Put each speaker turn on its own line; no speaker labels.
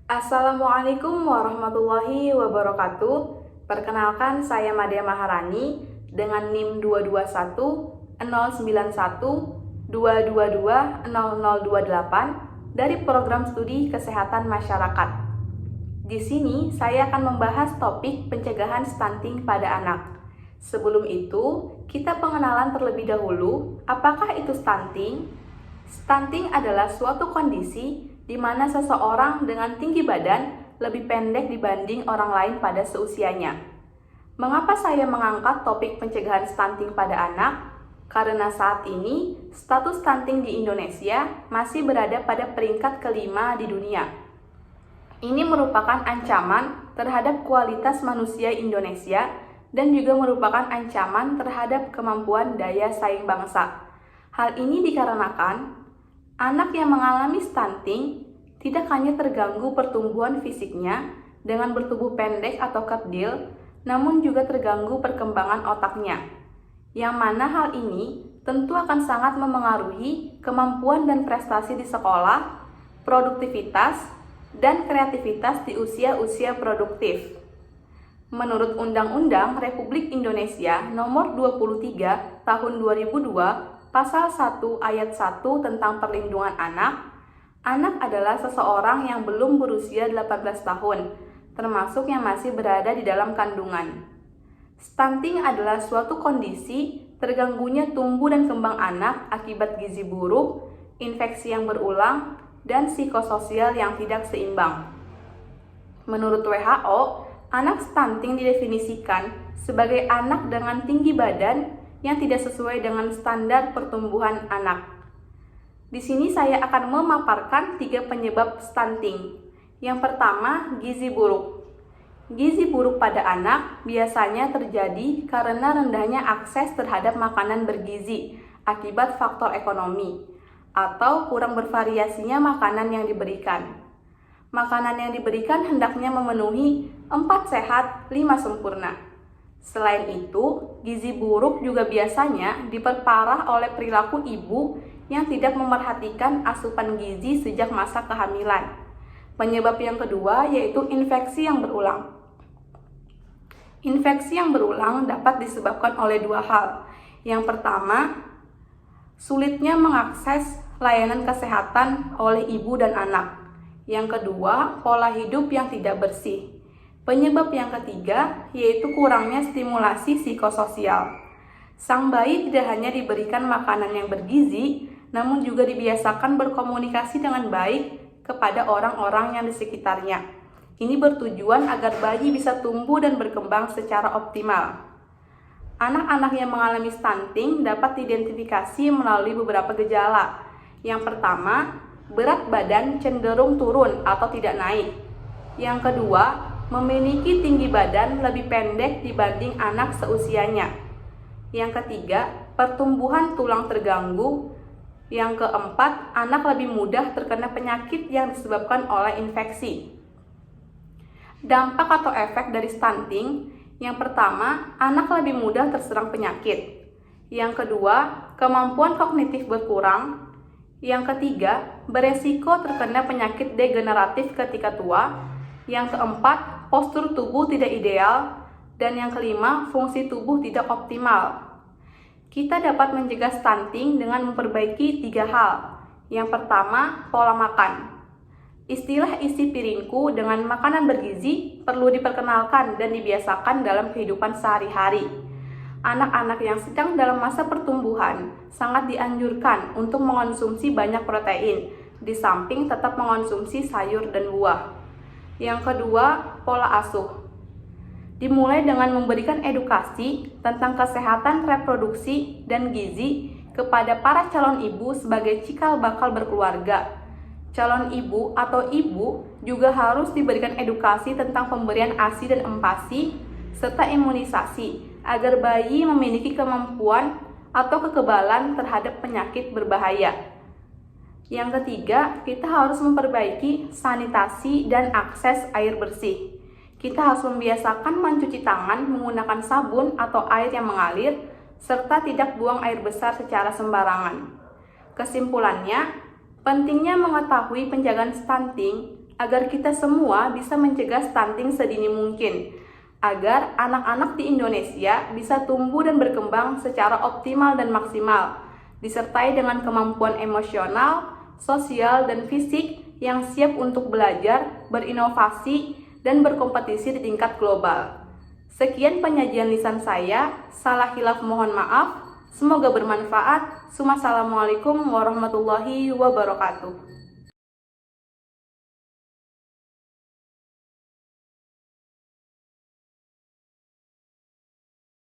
Assalamualaikum warahmatullahi wabarakatuh. Perkenalkan, saya Madya Maharani dengan NIM 221-091-222-0028 dari Program Studi Kesehatan Masyarakat. Di sini saya akan membahas topik pencegahan stunting pada anak. Sebelum itu, kita pengenalan terlebih dahulu, apakah itu stunting? Stunting adalah suatu kondisi di mana seseorang dengan tinggi badan lebih pendek dibanding orang lain pada seusianya. Mengapa saya mengangkat topik pencegahan stunting pada anak? Karena saat ini, status stunting di Indonesia masih berada pada peringkat kelima di dunia. Ini merupakan ancaman terhadap kualitas manusia Indonesia dan juga merupakan ancaman terhadap kemampuan daya saing bangsa. Hal ini dikarenakan anak yang mengalami stunting tidak hanya terganggu pertumbuhan fisiknya dengan bertubuh pendek atau kerdil, namun juga terganggu perkembangan otaknya. Yang mana hal ini tentu akan sangat memengaruhi kemampuan dan prestasi di sekolah, produktivitas, dan kreativitas di usia-usia produktif. Menurut Undang-Undang Republik Indonesia Nomor 23 Tahun 2002, Pasal 1 Ayat 1 tentang perlindungan anak adalah seseorang yang belum berusia 18 tahun, termasuk yang masih berada di dalam kandungan. Stunting adalah suatu kondisi terganggunya tumbuh dan kembang anak akibat gizi buruk, infeksi yang berulang, dan psikososial yang tidak seimbang. Menurut WHO, anak stunting didefinisikan sebagai anak dengan tinggi badan yang tidak sesuai dengan standar pertumbuhan anak. Di sini saya akan memaparkan 3 penyebab stunting. Yang pertama, gizi buruk. Gizi buruk pada anak biasanya terjadi karena rendahnya akses terhadap makanan bergizi akibat faktor ekonomi atau kurang bervariasinya makanan yang diberikan. Makanan yang diberikan hendaknya memenuhi 4 sehat, 5 sempurna. Selain itu, gizi buruk juga biasanya diperparah oleh perilaku ibu yang tidak memerhatikan asupan gizi sejak masa kehamilan. Penyebab yang kedua yaitu infeksi yang berulang. Infeksi yang berulang dapat disebabkan oleh 2 hal. Yang pertama, sulitnya mengakses layanan kesehatan oleh ibu dan anak. Yang kedua, pola hidup yang tidak bersih. Penyebab yang ketiga yaitu kurangnya stimulasi psikososial. Sang bayi tidak hanya diberikan makanan yang bergizi, namun juga dibiasakan berkomunikasi dengan baik kepada orang-orang yang di sekitarnya. Ini bertujuan agar bayi bisa tumbuh dan berkembang secara optimal. Anak-anak yang mengalami stunting dapat diidentifikasi melalui beberapa gejala. Yang pertama, berat badan cenderung turun atau tidak naik. Yang kedua, memiliki tinggi badan lebih pendek dibanding anak seusianya. Yang ketiga, pertumbuhan tulang terganggu. Yang keempat, anak lebih mudah terkena penyakit yang disebabkan oleh infeksi. Dampak atau efek dari stunting, yang pertama, anak lebih mudah terserang penyakit. Yang kedua, kemampuan kognitif berkurang. Yang ketiga, beresiko terkena penyakit degeneratif ketika tua. Yang keempat, postur tubuh tidak ideal. Dan yang kelima, fungsi tubuh tidak optimal. Kita dapat mencegah stunting dengan memperbaiki 3 hal. Yang pertama, pola makan. Istilah isi piringku dengan makanan bergizi perlu diperkenalkan dan dibiasakan dalam kehidupan sehari-hari. Anak-anak yang sedang dalam masa pertumbuhan sangat dianjurkan untuk mengonsumsi banyak protein, di samping tetap mengonsumsi sayur dan buah. Yang kedua, pola asuh. Dimulai dengan memberikan edukasi tentang kesehatan reproduksi dan gizi kepada para calon ibu sebagai cikal bakal berkeluarga. Calon ibu atau ibu juga harus diberikan edukasi tentang pemberian ASI dan EMPASI serta imunisasi agar bayi memiliki kemampuan atau kekebalan terhadap penyakit berbahaya. Yang ketiga, kita harus memperbaiki sanitasi dan akses air bersih. Kita harus membiasakan mencuci tangan menggunakan sabun atau air yang mengalir, serta tidak buang air besar secara sembarangan. Kesimpulannya, pentingnya mengetahui penjagaan stunting agar kita semua bisa mencegah stunting sedini mungkin, agar anak-anak di Indonesia bisa tumbuh dan berkembang secara optimal dan maksimal, disertai dengan kemampuan emosional, sosial, dan fisik yang siap untuk belajar, berinovasi, dan berkompetisi di tingkat global. Sekian penyajian lisan saya, salah hilaf mohon maaf, semoga bermanfaat. Wassalamualaikum warahmatullahi wabarakatuh.